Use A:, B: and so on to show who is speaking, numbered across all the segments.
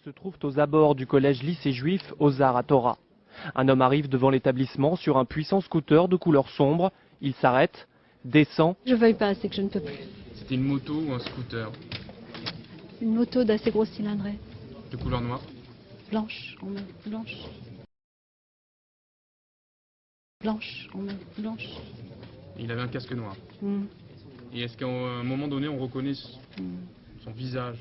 A: Se trouvent aux abords du collège-lycée juif Ozar à Torah. Un homme arrive devant l'établissement sur un puissant scooter de couleur sombre. Il s'arrête, descend.
B: Je veuille pas, c'est que je ne peux plus.
C: C'était une moto ou un scooter?
B: Une moto d'assez grosse cylindrée.
C: De couleur noire?
B: Blanche, en main, blanche. Blanche, en main, blanche.
C: Et il avait un casque noir.
B: Mm.
C: Et est-ce qu'à un moment donné, on reconnaît
B: Mm.
C: son visage?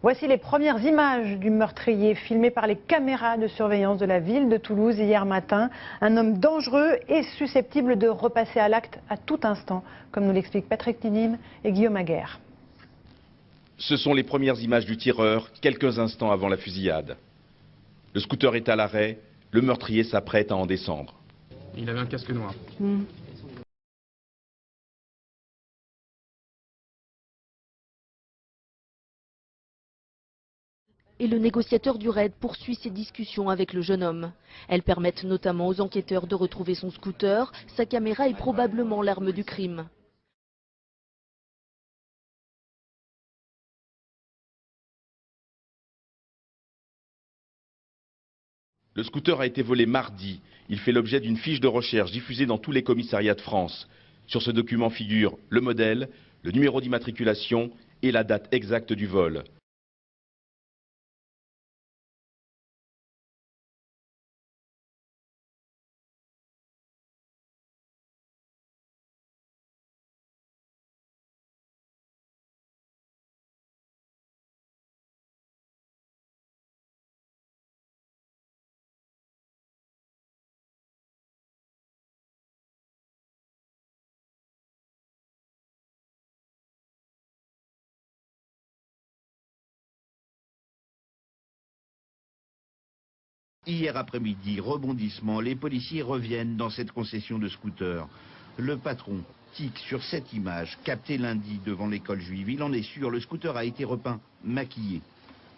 D: Voici les premières images du meurtrier filmées par les caméras de surveillance de la ville de Toulouse hier matin. Un homme dangereux et susceptible de repasser à l'acte à tout instant, comme nous l'expliquent Patrick Tinim et Guillaume Aguerre.
E: Ce sont les premières images du tireur, quelques instants avant la fusillade. Le scooter est à l'arrêt, le meurtrier s'apprête à en descendre.
C: Il avait un casque noir.
B: Mm.
F: Et le négociateur du raid poursuit ses discussions avec le jeune homme. Elles permettent notamment aux enquêteurs de retrouver son scooter, sa caméra et probablement l'arme du crime.
E: Le scooter a été volé mardi. Il fait l'objet d'une fiche de recherche diffusée dans tous les commissariats de France. Sur ce document figurent le modèle, le numéro d'immatriculation et la date exacte du vol.
G: Hier après-midi, rebondissement, les policiers reviennent dans cette concession de scooter. Le patron tique sur cette image, captée lundi devant l'école juive. Il en est sûr, le scooter a été repeint, maquillé.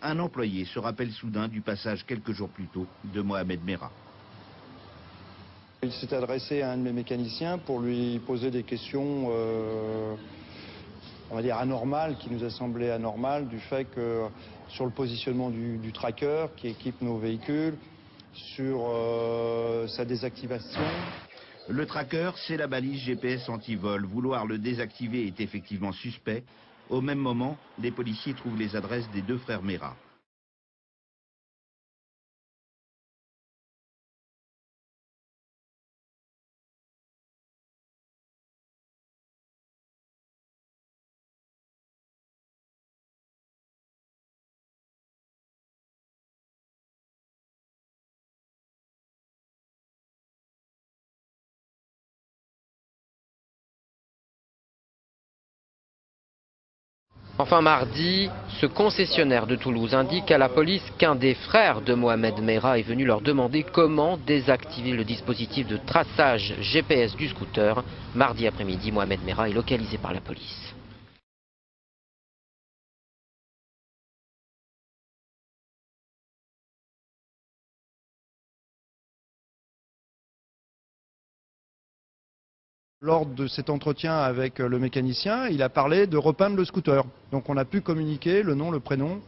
G: Un employé se rappelle soudain du passage quelques jours plus tôt de Mohamed Merah.
H: Il s'est adressé à un de mes mécaniciens pour lui poser des questions, on va dire anormales, qui nous a semblé anormales, du fait que sur le positionnement du tracker qui équipe nos véhicules, sur sa désactivation.
G: Le tracker, c'est la balise GPS anti-vol. Vouloir le désactiver est effectivement suspect. Au même moment, les policiers trouvent les adresses des deux frères Merah.
I: Enfin mardi, ce concessionnaire de Toulouse indique à la police qu'un des frères de Mohamed Merah est venu leur demander comment désactiver le dispositif de traçage GPS du scooter. Mardi après-midi, Mohamed Merah est localisé par la police.
H: Lors de cet entretien avec le mécanicien, il a parlé de repeindre le scooter. Donc on a pu communiquer le nom, le prénom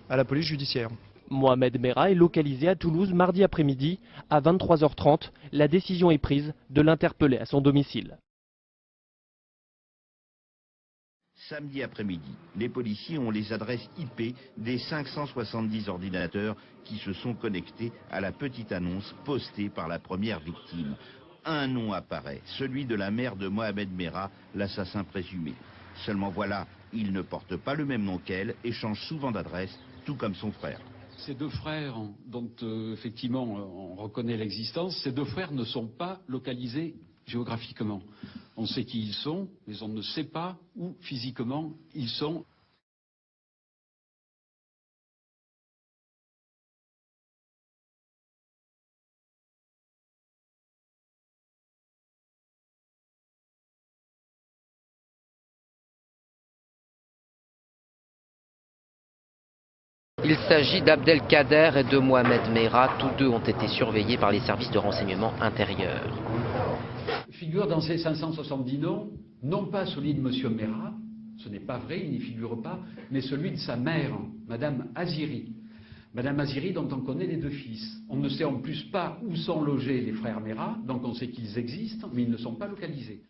H: à la police judiciaire.
A: Mohamed Merah est localisé à Toulouse mardi après-midi à 23h30. La décision est prise de l'interpeller à son domicile.
G: Samedi après-midi, les policiers ont les adresses IP des 570 ordinateurs qui se sont connectés à la petite annonce postée par la première victime. Un nom apparaît, celui de la mère de Mohamed Merah, l'assassin présumé. Seulement voilà, il ne porte pas le même nom qu'elle et change souvent d'adresse, tout comme son frère.
J: Ces deux frères, dont effectivement on reconnaît l'existence, ces deux frères ne sont pas localisés géographiquement. On sait qui ils sont, mais on ne sait pas où physiquement ils sont.
I: Il s'agit d'Abdelkader et de Mohamed Merah. Tous deux ont été surveillés par les services de renseignement intérieur.
J: Figure dans ces 570 noms, non pas celui de M. Merah, ce n'est pas vrai, il n'y figure pas, mais celui de sa mère, Madame Aziri. Madame Aziri dont on connaît les deux fils. On ne sait en plus pas où sont logés les frères Merah, donc on sait qu'ils existent, mais ils ne sont pas localisés.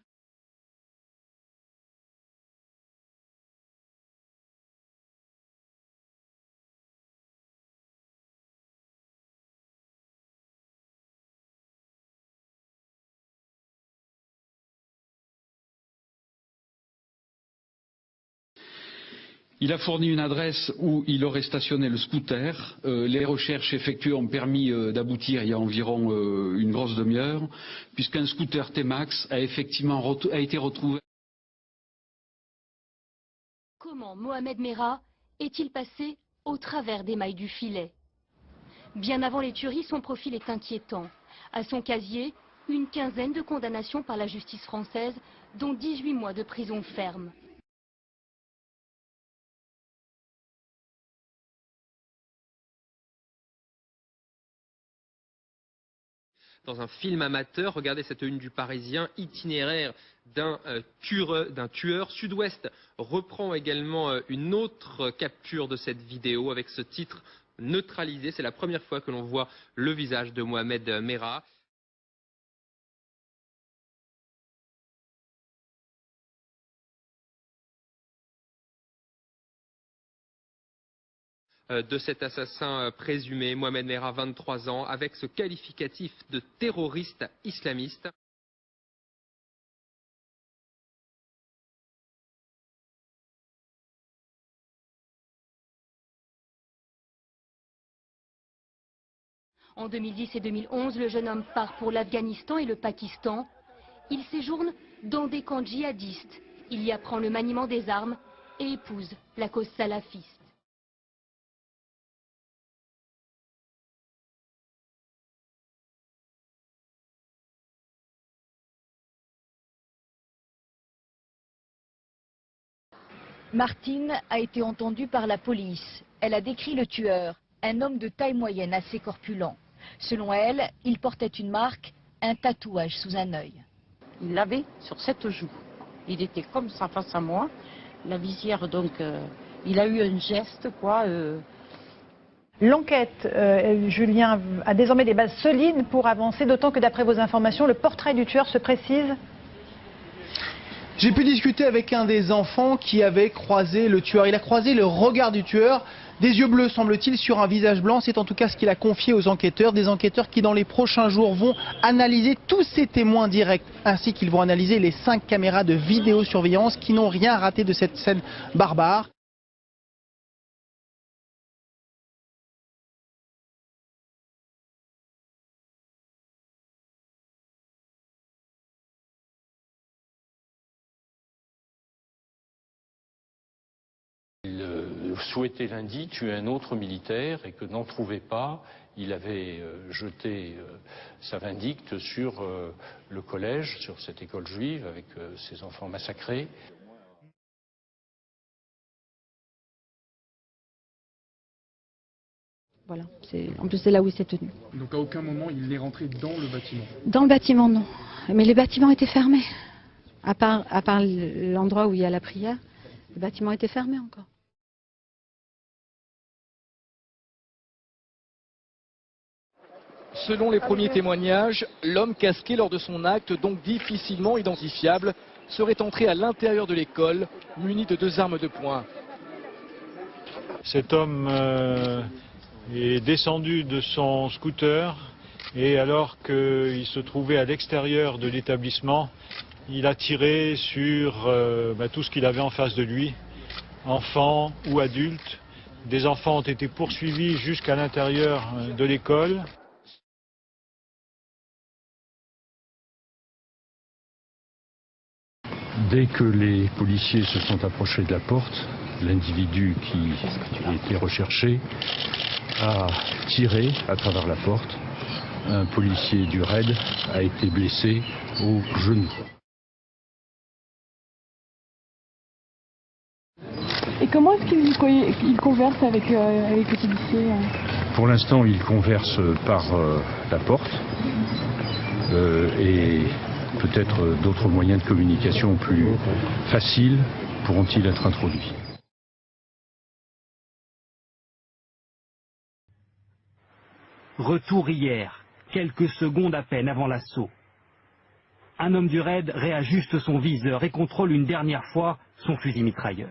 J: Il a fourni une adresse où il aurait stationné le scooter. Les recherches effectuées ont permis d'aboutir il y a environ une grosse demi-heure, puisqu'un scooter T-Max a effectivement été retrouvé.
K: Comment Mohamed Merah est-il passé au travers des mailles du filet? Bien avant les tueries, son profil est inquiétant. À son casier, une quinzaine de condamnations par la justice française, dont 18 mois de prison ferme.
I: Dans un film amateur, regardez cette une du Parisien, itinéraire d'un tueur. Sud-Ouest reprend également une autre capture de cette vidéo avec ce titre neutralisé. C'est la première fois que l'on voit le visage de Mohamed Merah. De cet assassin présumé, Mohamed Merah, 23 ans, avec ce qualificatif de terroriste islamiste.
K: En 2010 et 2011, le jeune homme part pour l'Afghanistan et le Pakistan. Il séjourne dans des camps djihadistes. Il y apprend le maniement des armes et épouse la cause salafiste.
L: Martine a été entendue par la police. Elle a décrit le tueur, un homme de taille moyenne assez corpulent. Selon elle, il portait une marque, un tatouage sous un œil.
M: Il l'avait sur cette joue. Il était comme ça face à moi. La visière, donc, il a eu un geste, quoi.
D: L'enquête, Julien, a désormais des bases solides pour avancer, d'autant que d'après vos informations, le portrait du tueur se précise.
N: J'ai pu discuter avec un des enfants qui avait croisé le tueur. Il a croisé le regard du tueur, des yeux bleus semble-t-il sur un visage blanc. C'est en tout cas ce qu'il a confié aux enquêteurs. Des enquêteurs qui dans les prochains jours vont analyser tous ces témoins directs, ainsi qu'ils vont analyser les 5 caméras de vidéosurveillance qui n'ont rien raté de cette scène barbare.
O: Il souhaitait lundi tuer un autre militaire et que n'en trouvait pas, il avait jeté sa vindicte sur le collège, sur cette école juive avec ses enfants massacrés.
B: Voilà, en plus c'est là où il s'est tenu.
C: Donc à aucun moment il n'est rentré dans le bâtiment?
B: Dans le bâtiment, non. Mais les bâtiments étaient fermés. À part l'endroit où il y a la prière, le bâtiment était fermé encore.
P: Selon les premiers témoignages, l'homme casqué lors de son acte, donc difficilement identifiable, serait entré à l'intérieur de l'école, muni de 2 armes de poing.
Q: Cet homme est descendu de son scooter et alors qu'il se trouvait à l'extérieur de l'établissement, il a tiré sur tout ce qu'il avait en face de lui, enfants ou adultes. Des enfants ont été poursuivis jusqu'à l'intérieur de l'école.
O: Dès que les policiers se sont approchés de la porte, l'individu qui était recherché a tiré à travers la porte. Un policier du RAID a été blessé au genou.
R: Et comment est-ce qu'il converse avec les policiers
O: Pour l'instant, ils conversent par la porte et peut-être d'autres moyens de communication plus faciles pourront-ils être introduits.
S: Retour hier, quelques secondes à peine avant l'assaut. Un homme du raid réajuste son viseur et contrôle une dernière fois son fusil mitrailleur.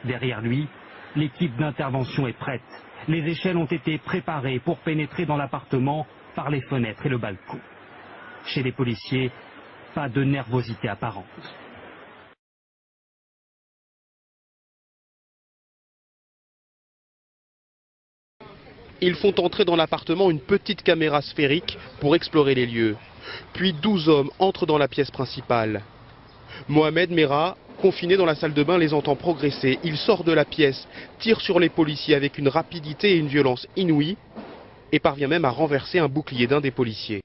S: Derrière lui, l'équipe d'intervention est prête. Les échelles ont été préparées pour pénétrer dans l'appartement par les fenêtres et le balcon. Chez les policiers, pas de nervosité apparente.
T: Ils font entrer dans l'appartement une petite caméra sphérique pour explorer les lieux. Puis 12 hommes entrent dans la pièce principale. Mohamed Merah, confiné dans la salle de bain, les entend progresser. Il sort de la pièce, tire sur les policiers avec une rapidité et une violence inouïes et parvient même à renverser un bouclier d'un des policiers.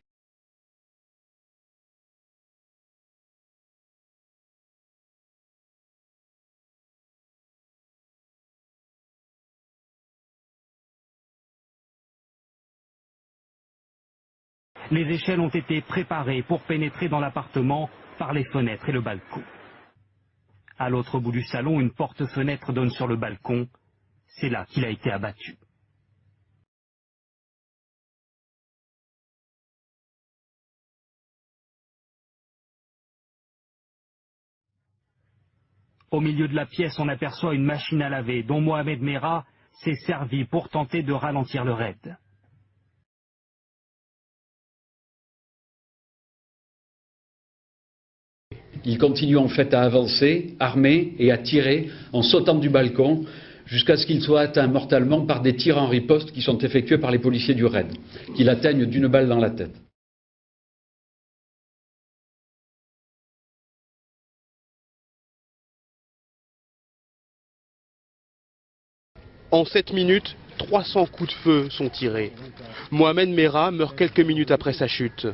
S: Les échelles ont été préparées pour pénétrer dans l'appartement par les fenêtres et le balcon. À l'autre bout du salon, une porte-fenêtre donne sur le balcon. C'est là qu'il a été abattu. Au milieu de la pièce, on aperçoit une machine à laver dont Mohamed Merah s'est servi pour tenter de ralentir le raid.
J: Il continue en fait à avancer, armé et à tirer en sautant du balcon jusqu'à ce qu'il soit atteint mortellement par des tirs en riposte qui sont effectués par les policiers du raid, qui l'atteignent d'une balle dans la tête.
T: En 7 minutes, 300 coups de feu sont tirés. Mohamed Merah meurt quelques minutes après sa chute.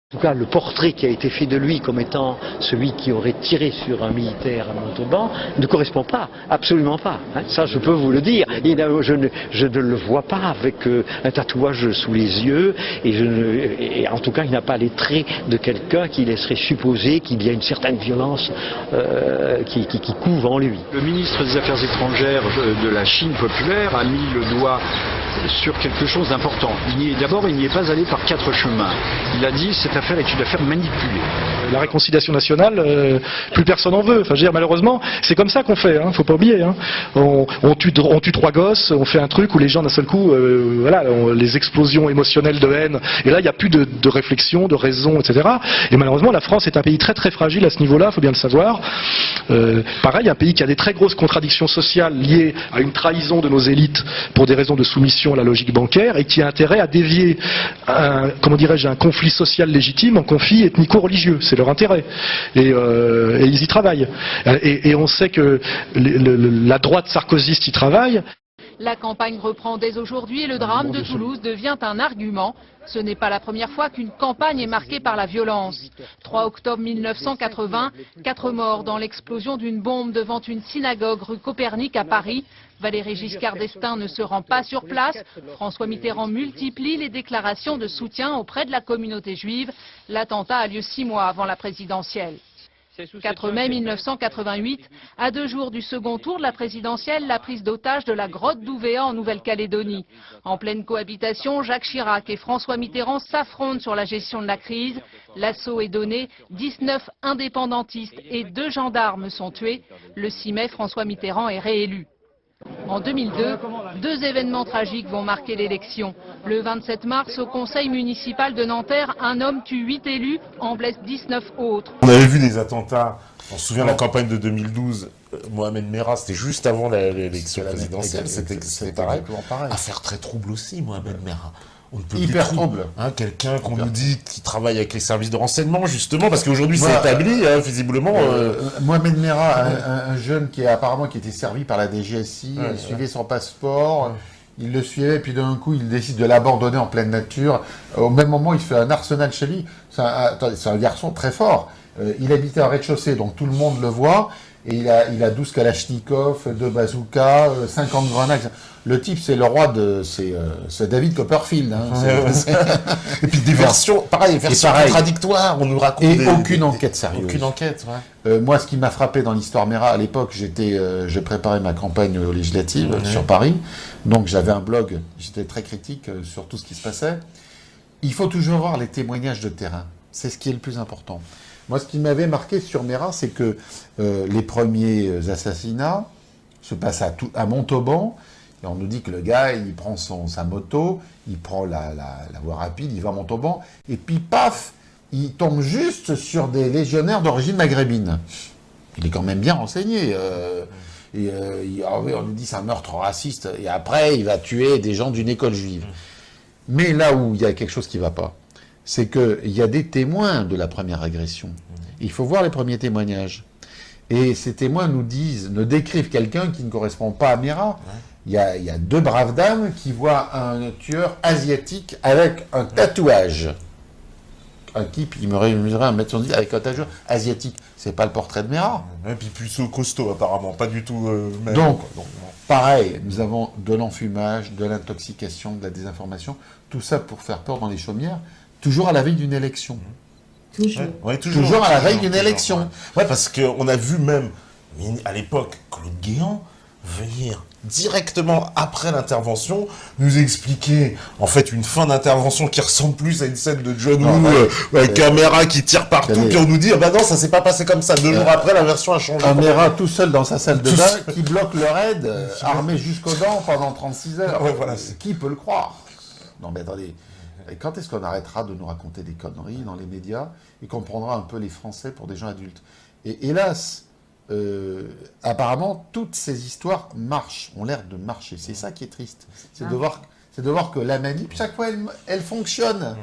U: En tout cas, le portrait qui a été fait de lui comme étant celui qui aurait tiré sur un militaire à Montauban ne correspond pas, absolument pas. Hein, ça, je peux vous le dire. Je ne le vois pas avec un tatouage sous les yeux et en tout cas, il n'a pas les traits de quelqu'un qui laisserait supposer qu'il y a une certaine violence qui couve en lui.
V: Le ministre des Affaires étrangères de la Chine populaire a mis le doigt sur quelque chose d'important. D'abord, il n'y est pas allé par 4 chemins. Il a dit cette affaire est une affaire manipulée.
W: La réconciliation nationale, plus personne en veut. Enfin, je veux dire, malheureusement, c'est comme ça qu'on fait. Hein, faut pas oublier. Hein. On tue 3 gosses, on fait un truc où les gens d'un seul coup, voilà, les explosions émotionnelles de haine. Et là, il n'y a plus de réflexion, de raison, etc. Et malheureusement, la France est un pays très très fragile à ce niveau-là. Il faut bien le savoir. Pareil, un pays qui a des très grosses contradictions sociales liées à une trahison de nos élites pour des raisons de soumission à la logique bancaire et qui a intérêt à dévier un conflit social légitime en conflit ethnico-religieux. C'est leur intérêt. Et ils y travaillent. Et on sait que la droite sarkozyste y travaille.
X: La campagne reprend dès aujourd'hui et le drame de Toulouse devient un argument. Ce n'est pas la première fois qu'une campagne est marquée par la violence. 3 octobre 1980, 4 morts dans l'explosion d'une bombe devant une synagogue rue Copernic à Paris. Valéry Giscard d'Estaing ne se rend pas sur place. François Mitterrand multiplie les déclarations de soutien auprès de la communauté juive. L'attentat a lieu 6 mois avant la présidentielle. 4 mai 1988, à 2 jours du second tour de la présidentielle, la prise d'otage de la grotte d'Ouvéa en Nouvelle-Calédonie. En pleine cohabitation, Jacques Chirac et François Mitterrand s'affrontent sur la gestion de la crise. L'assaut est donné, 19 indépendantistes et 2 gendarmes sont tués. Le 6 mai, François Mitterrand est réélu. En 2002, 2 événements tragiques vont marquer l'élection. Le 27 mars, au conseil municipal de Nanterre, un homme tue 8 élus, en blesse 19 autres.
Y: On avait vu des attentats, on se souvient de la campagne de 2012, Mohamed Merah, c'était juste avant l'élection présidentielle, c'était pareil. Affaire très trouble aussi, Mohamed Merah. on ne peut
A: hyper
Y: plus
A: trouble.
Y: Hein, quelqu'un qu'on nous dit qui travaille avec les services de renseignement, justement, parce qu'aujourd'hui c'est établi, hein, visiblement.
A: Mohamed Merah, un jeune qui était servi par la DGSI, il suivait son passeport, il le suivait, puis d'un coup il décide de l'abandonner en pleine nature. Au même moment, il fait un arsenal chez lui. C'est un garçon très fort. Il habitait en rez-de-chaussée, donc tout le monde le voit. Et il a 12 kalachnikovs, 2 bazookas, 50 grenades. Le type, c'est le roi c'est David Copperfield. Hein.
Y: Et puis des versions, pareil, contradictoires. On nous raconte
A: aucune enquête sérieuse.
Y: Aucune enquête, ouais.
A: Moi, ce qui m'a frappé dans l'histoire Merah, à l'époque, je préparais ma campagne législative sur Paris. Donc j'avais un blog, j'étais très critique sur tout ce qui se passait. Il faut toujours voir les témoignages de terrain. C'est ce qui est le plus important. Moi, ce qui m'avait marqué sur Merah, c'est que les premiers assassinats se passent à Montauban. Et on nous dit que le gars, il prend sa moto, il prend la voie rapide, il va à Montauban. Et puis, paf, il tombe juste sur des légionnaires d'origine maghrébine. Il est quand même bien renseigné. On nous dit c'est un meurtre raciste. Et après, il va tuer des gens d'une école juive. Mais là où il y a quelque chose qui ne va pas, c'est qu'il y a des témoins de la première agression. Il faut voir les premiers témoignages. Et ces témoins nous décrivent quelqu'un qui ne correspond pas à Merah. Il y a 2 braves dames qui voient un tueur asiatique avec un tatouage. Un type, il mesurait 1m70 avec un tatouage asiatique. C'est pas le portrait de Merah.
Y: Et puis plus costaud apparemment, pas du tout même.
A: Donc, pareil, nous avons de l'enfumage, de l'intoxication, de la désinformation, tout ça pour faire peur dans les chaumières. Toujours à la veille d'une élection.
Y: Toujours
A: à la veille d'une élection.
Y: Ouais, parce qu'on a vu même, à l'époque, Claude Guéant venir directement après l'intervention nous expliquer en fait une fin d'intervention qui ressemble plus à une scène de John Woo avec caméra qui tire partout, puis on nous dit ah bah non, ça s'est pas passé comme ça. 2 jours après, la version a changé.
A: Merah tout seul dans sa salle de bain qui bloque le raid, armé jusqu'aux dents pendant 36 heures. Qui peut le croire? Non mais attendez. Et quand est-ce qu'on arrêtera de nous raconter des conneries dans les médias et qu'on prendra un peu les Français pour des gens adultes? Et hélas, apparemment, toutes ces histoires ont l'air de marcher. C'est ça qui est triste. C'est de voir que la manip, chaque fois, elle fonctionne.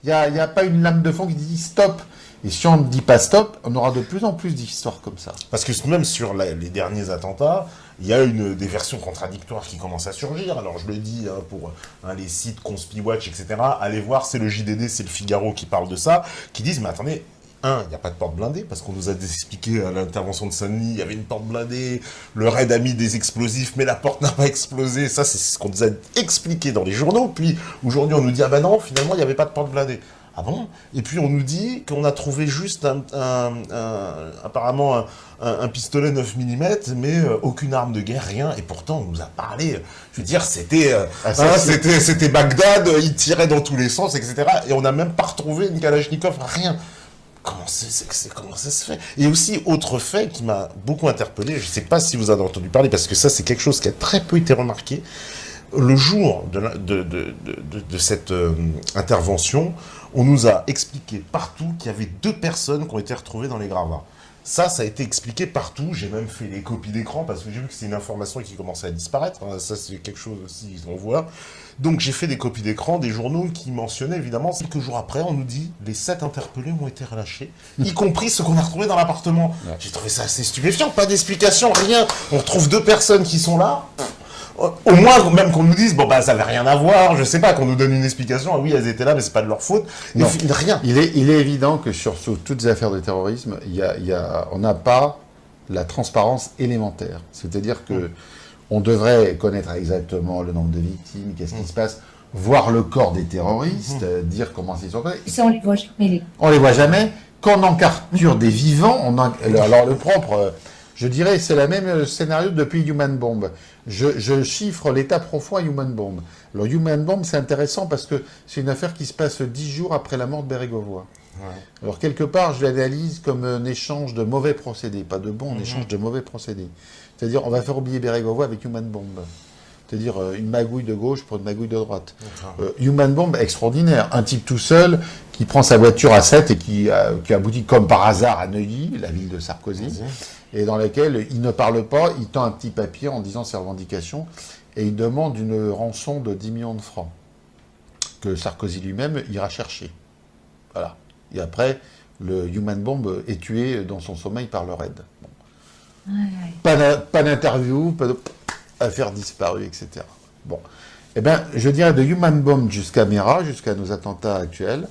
A: Il n'y a pas une lame de fond qui dit stop. Et si on ne dit pas stop, on aura de plus en plus d'histoires comme ça.
Y: Parce que même sur les derniers attentats, il y a des versions contradictoires qui commencent à surgir. Alors je le dis pour les sites Conspiwatch, etc. Allez voir, c'est le JDD, c'est le Figaro qui parle de ça, qui disent mais attendez, il n'y a pas de porte blindée, parce qu'on nous a expliqué à l'intervention de Saint-Denis, il y avait une porte blindée, le raid a mis des explosifs, mais la porte n'a pas explosé. Ça, c'est ce qu'on nous a expliqué dans les journaux. Puis aujourd'hui, on nous dit ah ben non, finalement, il n'y avait pas de porte blindée. Ah bon? Et puis on nous dit qu'on a trouvé juste apparemment un pistolet 9 mm, mais aucune arme de guerre, rien. Et pourtant on nous a parlé, je veux dire, c'était Bagdad, il tirait dans tous les sens, etc. Et on n'a même pas retrouvé une Kalachnikov, rien. Comment ça se fait? Et aussi, autre fait qui m'a beaucoup interpellé, je ne sais pas si vous en avez entendu parler, parce que ça c'est quelque chose qui a très peu été remarqué. Le jour de cette intervention, on nous a expliqué partout qu'il y avait 2 personnes qui ont été retrouvées dans les gravats. Ça a été expliqué partout. J'ai même fait les copies d'écran parce que j'ai vu que c'est une information qui commençait à disparaître. Ça, c'est quelque chose aussi qu'on voit. Donc, j'ai fait des copies d'écran, des journaux qui mentionnaient, évidemment. Quelques jours après, on nous dit les 7 interpellés ont été relâchés, y compris ceux qu'on a retrouvés dans l'appartement. Ouais. J'ai trouvé ça assez stupéfiant. Pas d'explication, rien. On retrouve 2 personnes qui sont là. Au moins, même qu'on nous dise, bon, bah, ça n'avait rien à voir, je sais pas, qu'on nous donne une explication, ah oui, elles étaient là, mais c'est pas de leur faute.
A: Non,
Y: rien.
A: Il est évident que sur toutes les affaires de terrorisme, on n'a pas la transparence élémentaire. C'est-à-dire que on devrait connaître exactement le nombre de victimes, qu'est-ce qui se passe, voir le corps des terroristes, dire comment ils sont.
E: Ça, on les voit jamais.
A: On les voit jamais. Quand on en capture des vivants, alors le propre, je dirais, c'est le même scénario depuis Human Bomb. Je chiffre l'état profond à Human Bomb. Alors Human Bomb, c'est intéressant parce que c'est une affaire qui se passe 10 jours après la mort de Bérégovoy. Ouais. Alors quelque part, je l'analyse comme un échange de mauvais procédés, pas de bons, un échange de mauvais procédés. C'est-à-dire, on va faire oublier Bérégovoy avec Human Bomb. C'est-à-dire une magouille de gauche pour une magouille de droite. Human Bomb, extraordinaire. Un type tout seul qui prend sa voiture à 7 et qui aboutit comme par hasard à Neuilly, la ville de Sarkozy, et dans laquelle il ne parle pas, il tend un petit papier en disant ses revendications, et il demande une rançon de 10 millions de francs. que Sarkozy lui-même ira chercher. Voilà. Et après, le Human Bomb est tué dans son sommeil par le RAID. Bon. Pas d'interview, pas de affaire disparue, etc. Bon. Eh bien, je dirais de Human Bomb jusqu'à Mera, jusqu'à nos attentats actuels,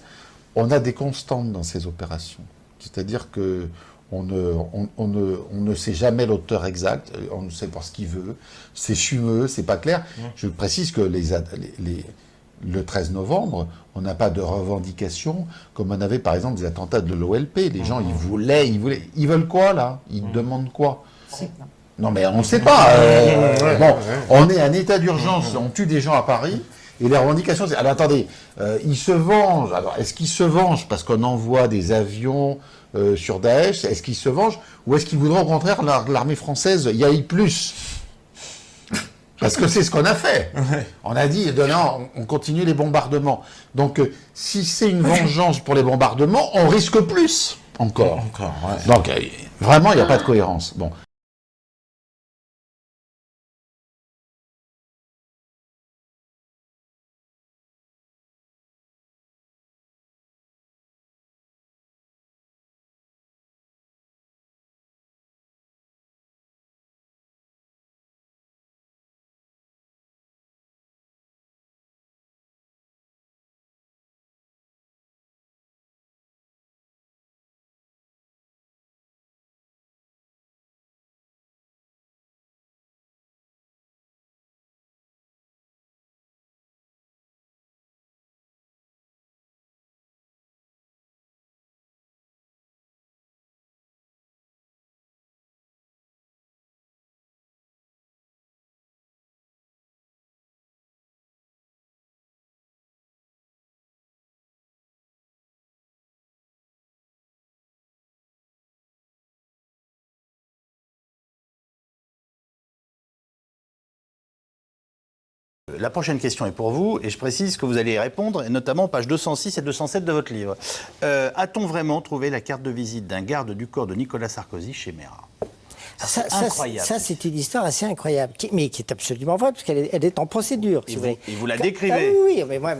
A: on a des constantes dans ces opérations. C'est-à-dire que on ne sait jamais l'auteur exact, on ne sait pas ce qu'il veut, c'est fumeux, c'est pas clair. Je précise que le 13 novembre, on n'a pas de revendication comme on avait par exemple des attentats de l'OLP. Les gens, ils veulent quoi là? Ils demandent quoi? Non mais on ne sait pas. Bon, on est en état d'urgence, on tue des gens à Paris. Et les revendications, c'est... Alors attendez, ils se vengent. Alors est-ce qu'ils se vengent parce qu'on envoie des avions sur Daesh? Est-ce qu'ils se vengent? Ou est-ce qu'ils voudraient au contraire l'armée française y aille plus? Parce que c'est ce qu'on a fait. On a dit, non, on continue les bombardements. Donc si c'est une vengeance pour les bombardements, on risque plus encore. Donc vraiment, il n'y a pas de cohérence. Bon.
E: La prochaine question est pour vous, et je précise que vous allez y répondre, et notamment pages 206 et 207 de votre livre. A-t-on vraiment trouvé la carte de visite d'un garde du corps de Nicolas Sarkozy chez Mera?
F: C'est incroyable. Ça, c'est une histoire assez incroyable, mais qui est absolument vraie, parce qu'elle est en procédure. Si
E: et vous la décrivez.
F: Oui, mais moi,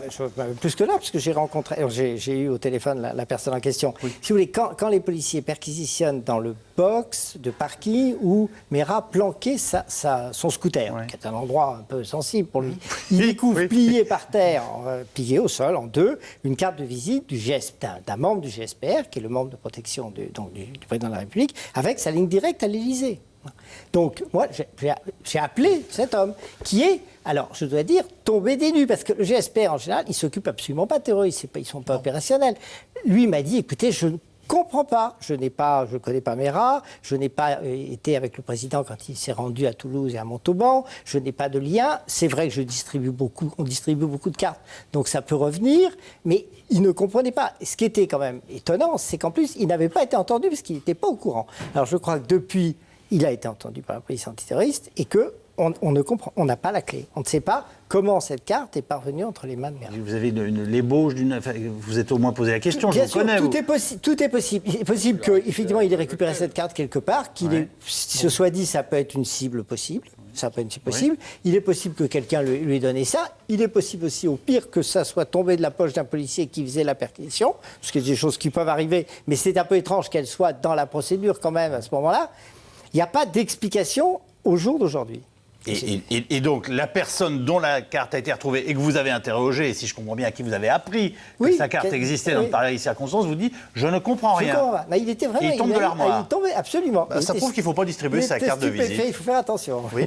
F: plus que là, parce que j'ai eu au téléphone la personne en question. Oui. Si vous voulez, quand les policiers perquisitionnent dans le box de parking où Mera planquait son scooter, qui est un endroit un peu sensible pour lui, il découvre plié par terre, plié au sol en deux, une carte de visite d'un membre du GSPR, qui est le membre de protection du président de la République, avec sa ligne directe à l'Élysée. Donc, moi, j'ai appelé cet homme, qui est, alors, je dois dire, tombé des nues, parce que le GSPR, en général, il ne s'occupe absolument pas de terroristes, ils ne sont pas opérationnels. Lui m'a dit, écoutez, je ne comprends pas, je ne connais pas Mera, je n'ai pas été avec le président quand il s'est rendu à Toulouse et à Montauban, je n'ai pas de lien, c'est vrai que on distribue beaucoup de cartes, donc ça peut revenir, mais il ne comprenait pas. Ce qui était quand même étonnant, c'est qu'en plus, il n'avait pas été entendu parce qu'il n'était pas au courant. Alors je crois que depuis, il a été entendu par la police antiterroriste et on n'a pas la clé. On ne sait pas comment cette carte est parvenue entre les mains de Mera.
E: Vous avez l'ébauche d'une... Vous êtes au moins posé la question,
F: bien
E: je
F: sûr,
E: vous connais.
F: Tout est possible. Il est possible qu'effectivement, il ait récupéré cette carte quelque part, se soit dit ça peut être une cible possible. Ça peut être possible. Oui. Il est possible que quelqu'un lui ait donné ça. Il est possible aussi, au pire, que ça soit tombé de la poche d'un policier qui faisait la perquisition, parce que c'est des choses qui peuvent arriver, mais c'est un peu étrange qu'elle soit dans la procédure quand même à ce moment-là. Il n'y a pas d'explication au jour d'aujourd'hui.
E: Et donc, la personne dont la carte a été retrouvée et que vous avez interrogée, et si je comprends bien, à qui vous avez appris que sa carte existait dans pareilles circonstances, vous dit « je ne comprends rien ».
F: Il était vraiment...
E: Il tombe de l'armoire.
F: Il tombait, absolument.
E: Ça prouve qu'il ne faut pas distribuer sa carte de visite.
F: Il faut faire attention.
E: Oui.